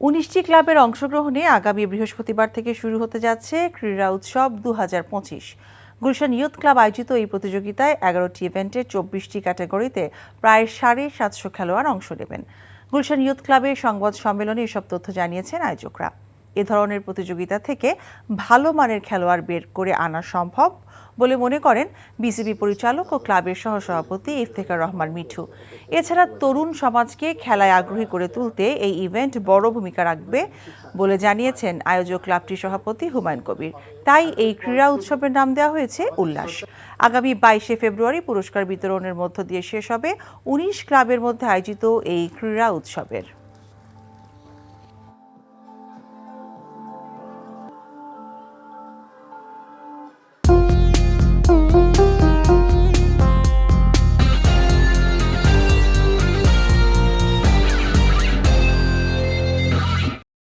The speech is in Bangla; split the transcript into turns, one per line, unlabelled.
19টি ক্লাবের অংশগ্রহণে আগামী বৃহস্পতিবার থেকে শুরু হতে যাচ্ছে ক্রীড়া উৎসব 2025। গুলশান ইয়ুথ ক্লাব আয়োজিত এই প্রতিযোগিতায় 11টি ইভেন্টের 24টি ক্যাটাগরিতে প্রায় 750 খেলোয়াড় অংশ নেবেন। গুলশান ইয়ুথ ক্লাবের সংবাদ সম্মেলনে এসব তথ্য জানিয়েছেন আয়োজকরা। এ ধরনের প্রতিযোগিতা থেকে ভালো মানের খেলোয়াড় বের করে আনা সম্ভব বলে মনে করেন বিসিবি পরিচালক ও ক্লাবের সহসভাপতি ইফতেখার রহমান মিঠু। এছাড়া তরুণ সমাজকে খেলায় আগ্রহী করে তুলতে এই ইভেন্ট বড় ভূমিকা রাখবে বলে জানিয়েছেন আয়োজক ক্লাবটির সভাপতি হুমায়ুন কবির। তাই এই ক্রীড়া উৎসবের নাম দেওয়া হয়েছে উল্লাস। আগামী 22শে ফেব্রুয়ারি পুরস্কার বিতরণের মধ্য দিয়ে শেষ হবে 19 ক্লাবের মধ্যে আয়োজিত এই ক্রীড়া উৎসবের।